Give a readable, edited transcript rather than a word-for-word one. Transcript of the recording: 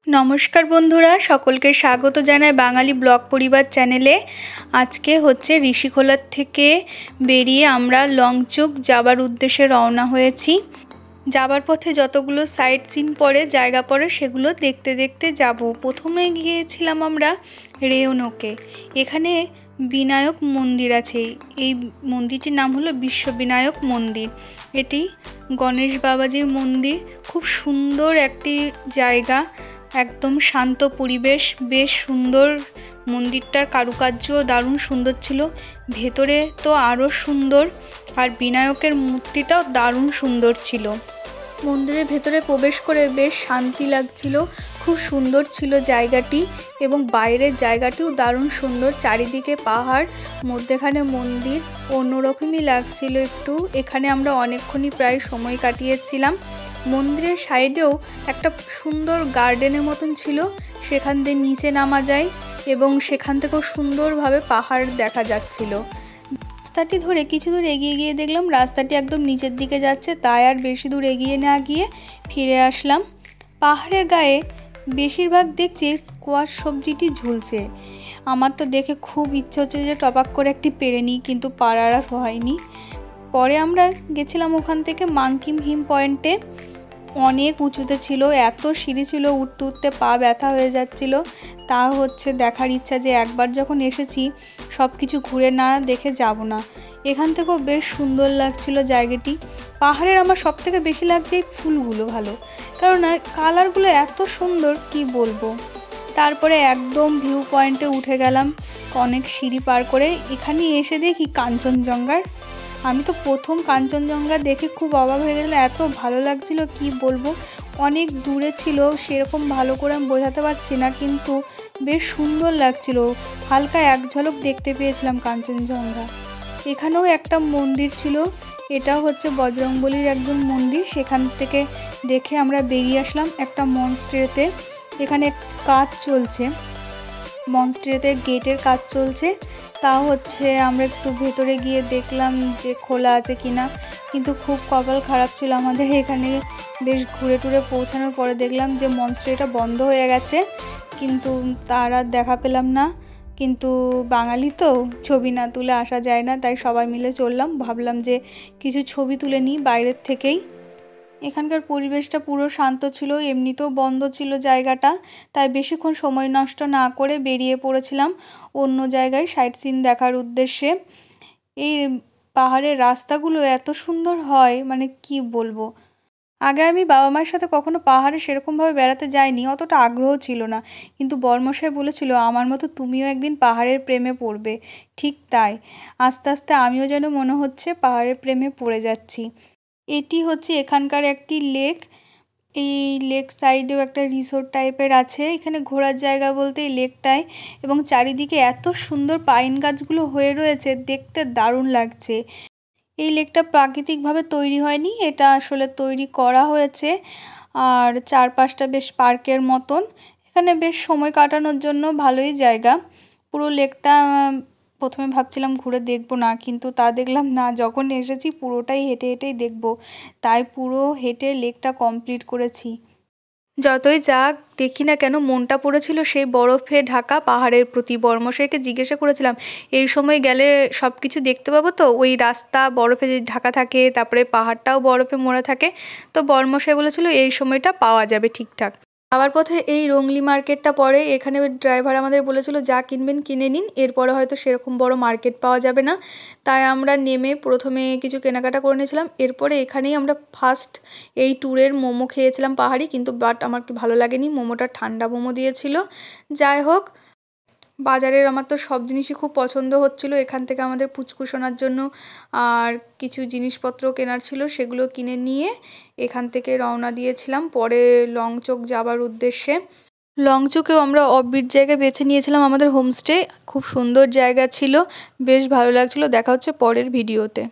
নমস্কার বন্ধুরা, সকলকে স্বাগত জানাই বাঙালি ব্লগ পরিবার চ্যানেলে। আজকে হচ্ছে ঋষিখোলার থেকে বেরিয়ে আমরা লংচুক যাবার উদ্দেশ্যে রওনা হয়েছি। যাবার পথে যতগুলো সাইট সিন পড়ে, জায়গা পড়ে, সেগুলো দেখতে দেখতে যাব। প্রথমে গিয়েছিলাম আমরা রেওনোকে। এখানে বিনায়ক মন্দির আছে। এই মন্দিরটির নাম হলো বিশ্ববিনায়ক মন্দির। এটি গণেশ বাবাজির মন্দির। খুব সুন্দর একটি জায়গা, একদম শান্ত পরিবেশ, বেশ সুন্দর। মন্দিরটার কারুকার্য দারুণ সুন্দর ছিল। ভেতরে তো আরও সুন্দর, আর বিনায়কের মূর্তিটাও দারুণ সুন্দর ছিল। মন্দিরের ভেতরে প্রবেশ করে বেশ শান্তি লাগছিল। খুব সুন্দর ছিল জায়গাটি, এবং বাইরের জায়গাটিও দারুণ সুন্দর। চারিদিকে পাহাড়, মধ্যেখানে মন্দির, অন্যরকমই লাগছিল একটু। এখানে আমরা অনেকক্ষণই প্রায় সময় কাটিয়েছিলাম। মন্দিরের সাইডেও একটা সুন্দর গার্ডেনের মতন ছিল, সেখান দিয়ে নিচে নামা যায় এবং সেখান থেকেও সুন্দরভাবে পাহাড় দেখা যাচ্ছিল। রাস্তাটি ধরে কিছু দূর এগিয়ে গিয়ে দেখলাম রাস্তাটি একদম নিচের দিকে যাচ্ছে, তাই আর বেশি দূর এগিয়ে না গিয়ে ফিরে আসলাম। পাহাড়ের গায়ে বেশিরভাগ দেখছি স্কোয়াশ সবজিটি ঝুলছে। আমার তো দেখে খুব ইচ্ছে হচ্ছে যে টপাক করে একটি পেরে নিই, কিন্তু পারার আর হয়নি। পরে আমরা গেছিলাম ওখান থেকে মাঙ্কিম হিম পয়েন্টে। অনেক উঁচুতে ছিল, এত সিঁড়ি ছিল, উঠতে উঠতে পা ব্যথা হয়ে যাচ্ছিল। তা হচ্ছে দেখার ইচ্ছা যে একবার যখন এসেছি সব কিছু ঘুরে না দেখে যাব না। এখান থেকেও বেশ সুন্দর লাগছিল জায়গাটি। পাহাড়ের আমার সব থেকে বেশি লাগছে এই ফুলগুলো ভালো, কারণ কালারগুলো এত সুন্দর কি বলবো। তারপরে একদম ভিউ পয়েন্টে উঠে গেলাম অনেক সিঁড়ি পার করে। এখানে এসে দেখি কাঞ্চনজঙ্ঘার। আমি তো প্রথম কাঞ্চনজঙ্ঘা দেখে খুব অবাক হয়ে গেছিলো, এত ভালো লাগছিল কি বলবো। অনেক দূরে ছিল, সেরকম ভালো করে আমি বোঝাতে পারছি না, কিন্তু বেশ সুন্দর লাগছিল। হালকা এক ঝলক দেখতে পেয়েছিলাম কাঞ্চনজঙ্ঘা। এখানেও একটা মন্দির ছিল, এটাও হচ্ছে বজরংবলীর একজন মন্দির। সেখান থেকে দেখে আমরা বেরিয়ে আসলাম একটা মনস্ট্রেতে। এখানে কাজ চলছে, মনস্ট্রেতে গেটের কাজ চলছে। তা হচ্ছে আমরা একটু ভেতরে গিয়ে দেখলাম যে খোলা আছে কিনা, কিন্তু খুব কপাল খারাপ ছিল আমাদের। এখানে বেশ ঘুরে টুরে পৌঁছানোর পরে দেখলাম যে মনস্ট্রেটা বন্ধ হয়ে গেছে, কিন্তু তার আর দেখা পেলাম না। কিন্তু বাঙালি তো, ছবি না তুলে আসা যায় না, তাই সবাই মিলে চললাম। ভাবলাম যে কিছু ছবি তুলে নিই বাইরের থেকেই। এখানকার পরিবেশটা পুরো শান্ত ছিল, এমনিতেও বন্ধ ছিল জায়গাটা, তাই বেশিক্ষণ সময় নষ্ট না করে বেরিয়ে পড়েছিলাম অন্য জায়গায় সাইট সিন দেখার উদ্দেশ্যে। এই পাহাড়ের রাস্তাগুলো এত সুন্দর হয়, মানে কি বলবো। আগে আমি বাবা মায়ের সাথে কখনো পাহাড়ে সেরকমভাবে বেড়াতে যাইনি, অতটা আগ্রহ ছিল না, কিন্তু বরমশাই বলেছিল আমার মতো তুমিও একদিন পাহাড়ের প্রেমে পড়বে। ঠিক তাই, আস্তে আস্তে আমিও যেন মনে হচ্ছে পাহাড়ের প্রেমে পড়ে যাচ্ছি। এটি হচ্ছে এখানকার একটি লেক। এই লেক সাইডেও একটা রিসোর্ট টাইপের আছে। এখানে ঘোরার জায়গা বলতে এই লেকটায়, এবং চারিদিকে এত সুন্দর পাইন গাছগুলো হয়ে রয়েছে, দেখতে দারুণ লাগছে। এই লেকটা প্রাকৃতিকভাবে তৈরি হয়নি, এটা আসলে তৈরি করা হয়েছে। আর চারপাশটা বেশ পার্কের মতন। এখানে বেশ সময় কাটানোর জন্য ভালোই জায়গা। পুরো লেকটা প্রথমে ভাবছিলাম ঘুরে দেখবো না, কিন্তু তা দেখলাম না, যখন এসেছি পুরোটাই হেঁটে হেঁটেই দেখবো, তাই পুরো হেঁটে লেকটা কমপ্লিট করেছি। যতই যাক দেখি না কেন মনটা পড়েছিল সেই বরফে ঢাকা পাহাড়ের প্রতি। বর্মশাইকে জিজ্ঞাসা করেছিলাম এই সময় গেলে সব কিছু দেখতে পাবো তো, ওই রাস্তা বরফে ঢাকা থাকে, তারপরে পাহাড়টাও বরফে মোড়া থাকে। তো বর্মশাই বলেছিল এই সময়টা পাওয়া যাবে ঠিকঠাক। আবার পথে এই রংলি মার্কেটটা পড়ে, এখানে ড্রাইভার আমাদের বলেছিল যা কিনবেন কিনে নিন, এরপরে হয়তো সেরকম বড় মার্কেট পাওয়া যাবে না। তাই আমরা নেমে প্রথমে কিছু কেনাকাটা করে নিয়েছিলাম। এরপরে এখানেই আমরা ফার্স্ট এই ট্যুরের মোমো খেয়েছিলাম পাহাড়ি, কিন্তু বাট আমার কি ভালো লাগেনি, মোমোটা ঠান্ডা মোমো দিয়েছিল। যাই হোক, বাজারের আমার তো সব জিনিসই খুব পছন্দ হচ্ছিলো। এখান থেকে আমাদের পুচকু সোনার জন্য আর কিছু জিনিসপত্র কেনার ছিল, সেগুলো কিনে নিয়ে এখান থেকে রওনা দিয়েছিলাম পরে লংচক যাবার উদ্দেশ্যে। লংচকেও আমরা অফবিট জায়গা বেছে নিয়েছিলাম আমাদের হোমস্টে। খুব সুন্দর জায়গা ছিল, বেশ ভালো লাগছিলো। দেখা হচ্ছে পরের ভিডিওতে।